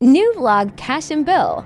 New vlog Cash and Bill.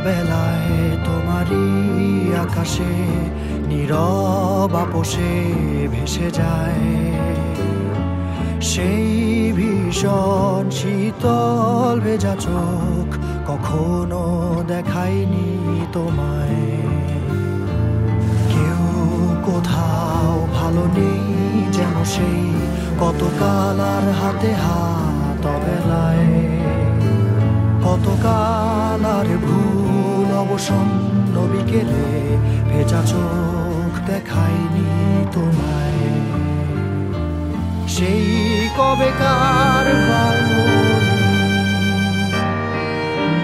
বেলায় তোমারই আকাশে নীরব আপোষে ভেসে যায় সেই ভীষণ শীতল ভেজা চোখ কখনো দেখায়নি তোমায় কেউ কোথাও ভালো নেই যেন সেই কতকাল আর হাতে হাত অবেলায় কতকাল আর ভুল অবসন্ন বিকেলে ভেজা চোখ দেখায়নি তোমায় সেই কবেকার বারণী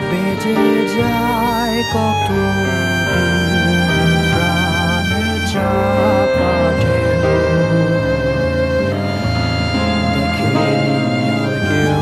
বেজে যায় কত প্রাণে চাপা ঢেউ দেখেনি আর কেউ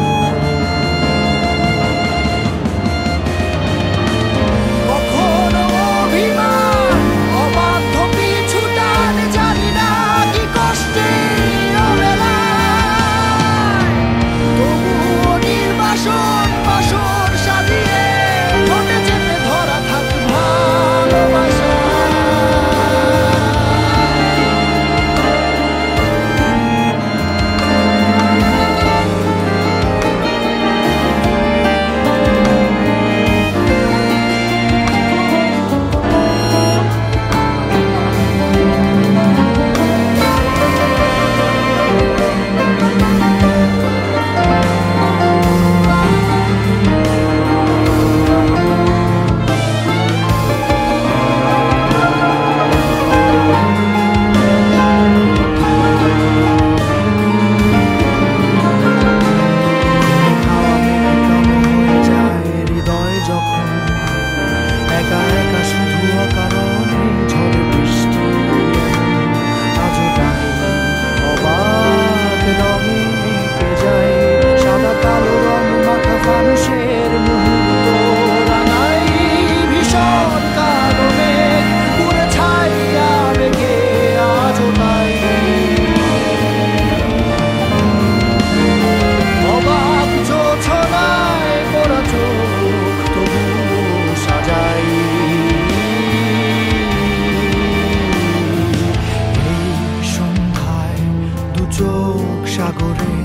সাগরে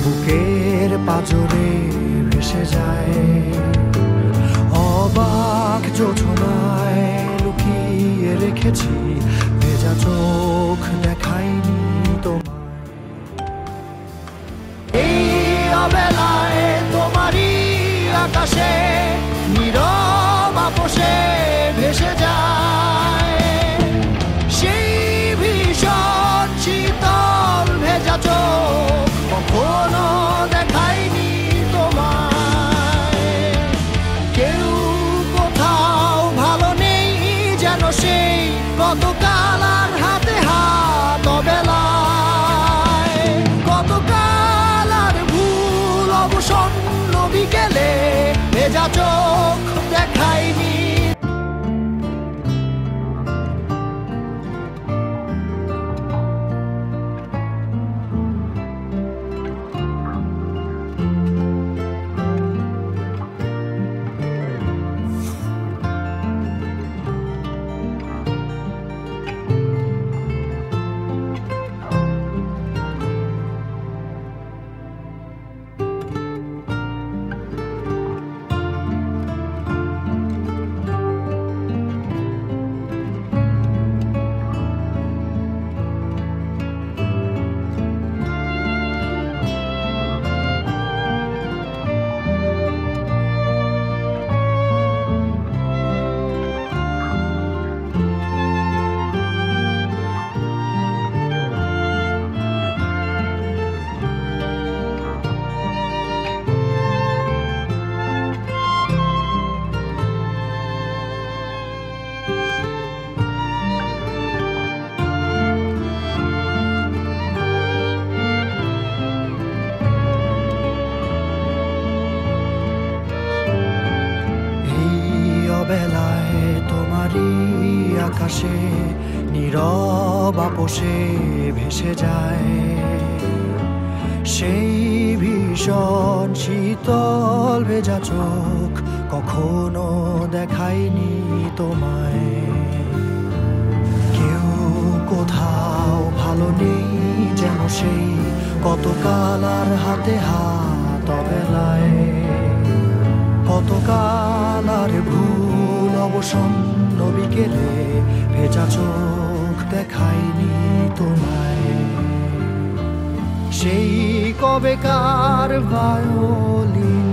বুকের পাজরে ভেসে যায় অবাক জোছনায় লুকিয়ে রেখেছি ভেজা চোখ দেখায়নি তোমায় এই অবেলায় তোমারই আকাশে নীরব আপোষে ভেসে যায় সেই ভীষণ শীতল ভেজা চোখ কখনো দেখায়নি তোমায় কেউ কোথাও ভালো নেই যেন সেই কতকাল আর হাতে হাত অবেলায় কতকাল আর ভুল অবসন্ন বিকেলে ভেজা চোখ দেখায়নি অবেলায় তোমারই আকাশে নীরব আপোষে ভেসে যায় সেই ভীষণ শীতল ভেজা চোখ কখনো দেখায়নি তোমায় কেউ কোথাও ভালো নেই যেন সেই কতকাল আর হাতে হাত অবেলায় কতকাল আর ভুল অবসন্ন বিকেলে ভেজা চোখ দেখায়নি তোমায় সেই কবেকার ভায়োলিন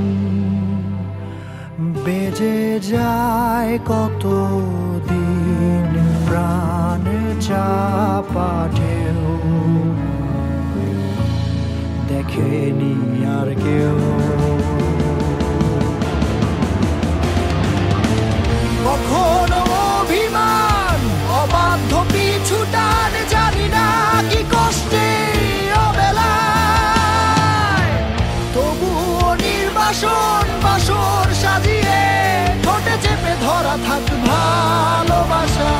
বেজে যায় কতদিন প্রাণ চাপা ঢেউ দেখেনি আর কেউ কখনো অভিমান অবাধ্য পিছু টান জানি না কি কষ্টে অবেলায় তবুও নির্বাসন বাসর সাজিয়ে ঠোঁটে চেপে ধরা থাক ভালোবাসা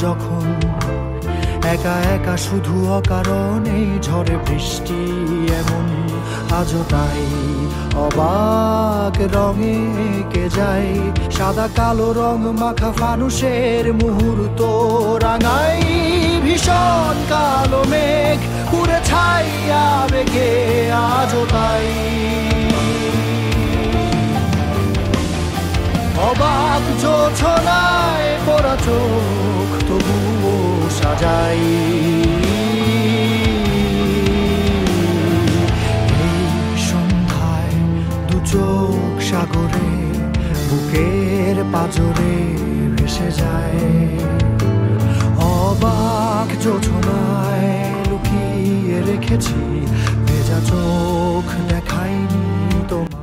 যখন একা একা শুধু অকারণেই ঝড়ে বৃষ্টি এমন আজও তাই অবাক রঙে কে যায় সাদা কালো রং মাখা ফানুষের মুহূর্ত রাঙাই ভীষণ কালো মেঘ পুরে ছাইয়া বেগে আজও তাই অবাক জোছনায় পড়া চোখ তবুও সাজাই এই সন্ধ্যায় দু চোখ সাগরে বুকের পাজরে ভেসে যায় অবাক জোছনায় লুকিয়ে রেখেছি ভেজা চোখ দেখাইনি তোমায়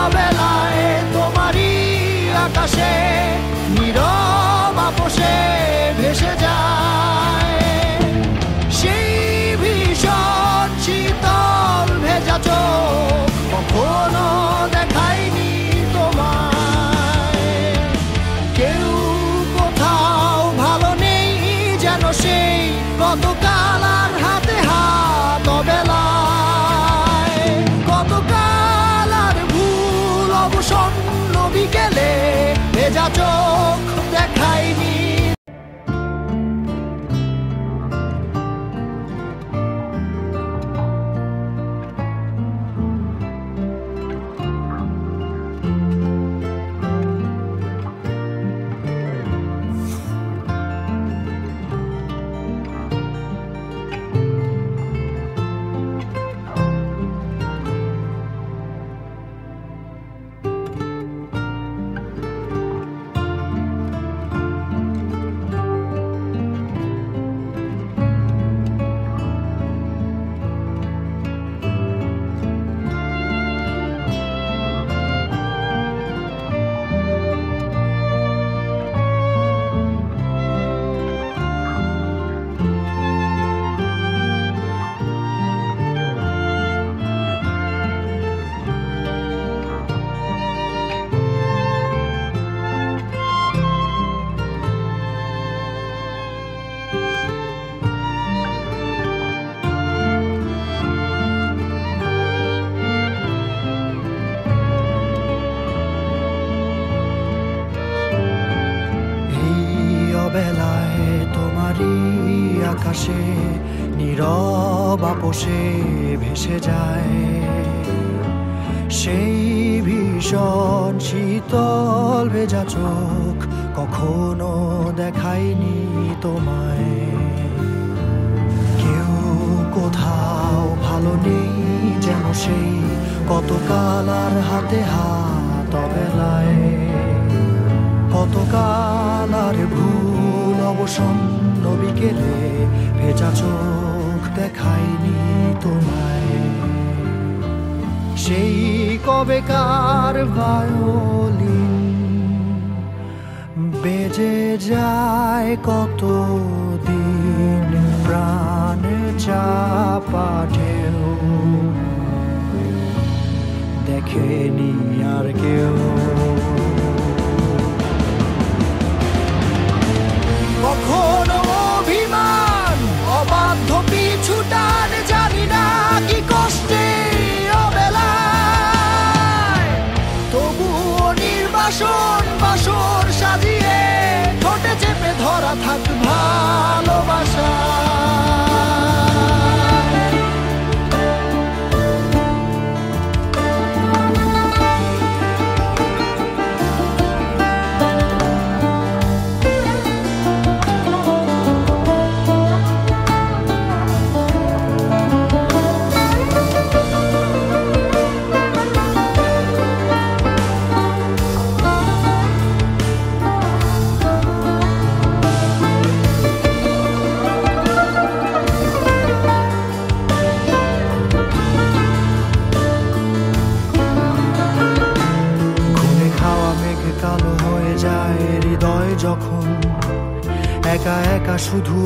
অবেলায় তোমারই আকাশে নীরব আপোষে ভেসে যায় সেই ভীষণ শীতল ভেজা চোখ কখনো দেখায়নি তোমায় কেউ কোথাও ভালো নেই যেন সেই কতকাল আর হাতে হাত অবেলায় কতকাল অবসন্ন বিকেলে ভেজা চোখ দেখায়নি বেলায় তোমারই আকাশে নীরব আপোষে ভেসে যায় সেই ভীষণ শীতল জল ভেজা চোখ কখনো দেখায়নি তোমায়। কেউ কোথাও ভালো নেই যেন সেই কতকাল আর হাতে হাত অবেলায়, কতকাল আর ভুল অবসন্ন বিকেলে ভেজা চোখ দেখায়নি তোমায়। সেই কবেকার ভায়োলিন বেজে যায় কত দিন প্রাণ চাপা ঢেউ দেখেনি আর কেউ। কখনো অভিমান অবাধ্য পিছু টান জানি না কি কষ্টে অবেলায়, তবুও নির্বাসন বাসর সাজিয়ে ঠোঁটে চেপে ধরা থাক ভালোবাসা। কালো হয়ে যায় হৃদয় যখন একা একা শুধু